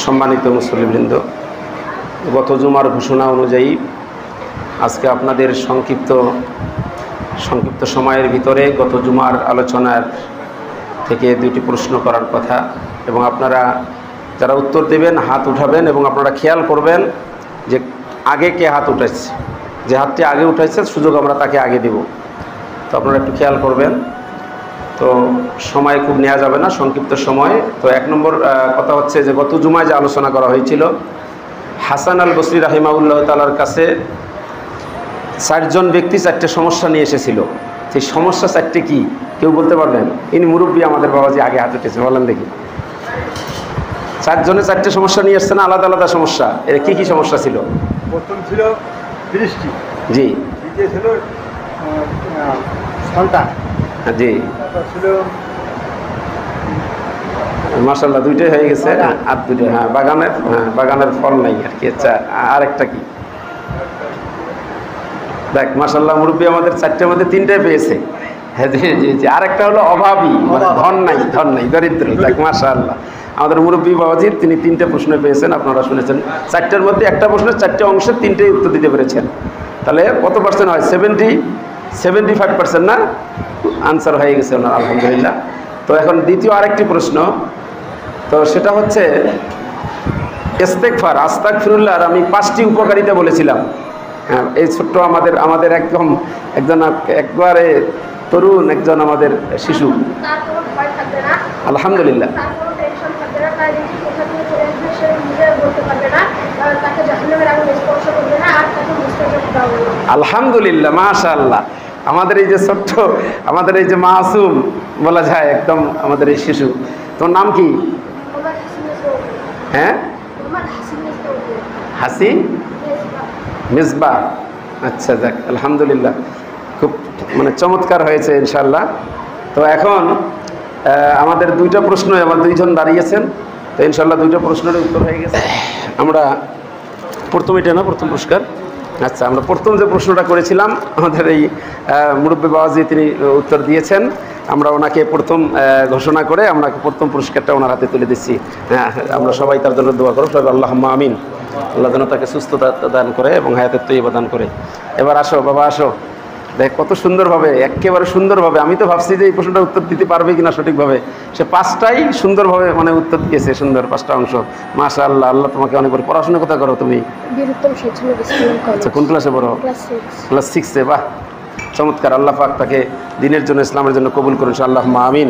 সম্মানিত মুসল্লিবৃন্দ, গত জুমার ঘোষণা অনুযায়ী আজকে আপনাদের সংক্ষিপ্ত সময়ের ভিতরে গত জুমার আলোচনার থেকে দুটি প্রশ্ন করার কথা, এবং আপনারা যারা উত্তর দেবেন হাত উঠাবেন এবং আপনারা খেয়াল করবেন যে আগে কে হাত উঠাচ্ছে, যে হাতটি আগে উঠাইছে সুযোগ আমরা তাকে আগে দেব। তো আপনারা একটু খেয়াল করবেন। তো সময় খুব নেওয়া যাবে না, সংক্ষিপ্ত সময়। তো এক নম্বর কথা হচ্ছে যে গত জুমায় যে আলোচনা করা হয়েছিল, হাসান আল বসরি রাহিমাহুল্লাহ তাআলার কাছে 4 জন ব্যক্তি 4টে সমস্যা নিয়ে এসেছিল। সেই সমস্যা 4টে কি কেউ বলতে পারবেন? ইনি মুরব্বী আমাদের বাবাজি, আগে হাত উঠেছে, বলেন দেখি। 4 জনে 4টে সমস্যা নিয়ে এসছে না, আলাদা আলাদা সমস্যা। এর কি কি সমস্যা ছিল? প্রথম ছিল বৃষ্টি, জি। দ্বিতীয় ছিল সন্তান, জি। তারপর ছিল মাশাআল্লাহ, 2টাই হয়ে গেছে। আর 2টা, হ্যাঁ, বাগানের ফল নাই আর কি। আচ্ছা, আরেকটা কি? দেখ মাশাআল্লাহ, মুরব্বী আমাদের 4টের মধ্যে 3টাই পেয়েছে। হ্যাঁ, জি জি জি। আরেকটা হলো অভাবী, মানে ধন নাই, দরিদ্র। দেখ মাশাআল্লাহ, আমাদের মুরব্বী বাবাজি তিনি 3টে প্রশ্ন পেয়েছেন। আপনারা শুনেছেন, 4টের মধ্যে একটা প্রশ্নের 4টে অংশের 3টেই উত্তর দিতে পেরেছেন। তাহলে কত পার্সেন্ট হয়? 75% না? আনসার হয়ে গেছে ওনার, আলহামদুলিল্লাহ। তো এখন দ্বিতীয় আরেকটি প্রশ্ন, তো সেটা হচ্ছে ইস্তেগফার, আস্তাগফিরুল্লাহর আমি 5টি উপকারিতা বলেছিলাম। হ্যাঁ, এই ছোট্ট আমাদের একজন একবারে তরুণ একজন আমাদের শিশু, আলহামদুলিল্লাহ, আলহামদুলিল্লাহ, মাশাআল্লাহ। আমাদের এই যে ছোট্ট, আমাদের এই যে মাসুম বলা যায় একদম আমাদের এই শিশু, তোর নাম কি? হ্যাঁ, হাসি মিসবাহ। আচ্ছা, যাক, আলহামদুলিল্লাহ, খুব মানে চমৎকার হয়েছে ইনশাআল্লাহ। তো এখন আমাদের 2টা প্রশ্নই আমার 2 জন দাঁড়িয়েছেন। তো ইনশাআল্লাহ 2টা প্রশ্নের উত্তর হয়ে গেছে। আমরা প্রথম পুরস্কার। আচ্ছা, আমরা প্রথম যে প্রশ্নটা করেছিলাম, আমাদের এই মুরব্বী বাবাজি তিনি উত্তর দিয়েছেন। আমরা ওনাকে প্রথম ঘোষণা করে আমরা প্রথম পুরস্কারটা ওনার হাতে তুলে দিচ্ছি। হ্যাঁ, আমরা সবাই তার জন্য দোয়া করব, সবাই আল্লাহুম্মা আমিন। আল্লাহ যেন তাকে সুস্থতা দান করে এবং হায়াতের তৈয়বা দান করে। এবার আসো বাবা, আসো। দেখ কত সুন্দরভাবে, একেবারে সুন্দরভাবে। আমি তো ভাবছি যে এই প্রশ্নটা উত্তর দিতে পারবে কিনা সঠিকভাবে। সে 5টাই সুন্দরভাবে মানে উত্তর দিয়েছে, সুন্দর 5টা অংশ। মাশাআল্লাহ, আল্লাহ তোমাকে অনেক বড়। পড়াশোনা কোথায় করো তুমি? আচ্ছা, কোন ক্লাসে পড়ো? ক্লাস 6-এ। বাহ, চমৎকার। আল্লাহ পাক তাকে দ্বীনের জন্য, ইসলামের জন্য কবুল করুন, আল্লাহুম্মা আমিন।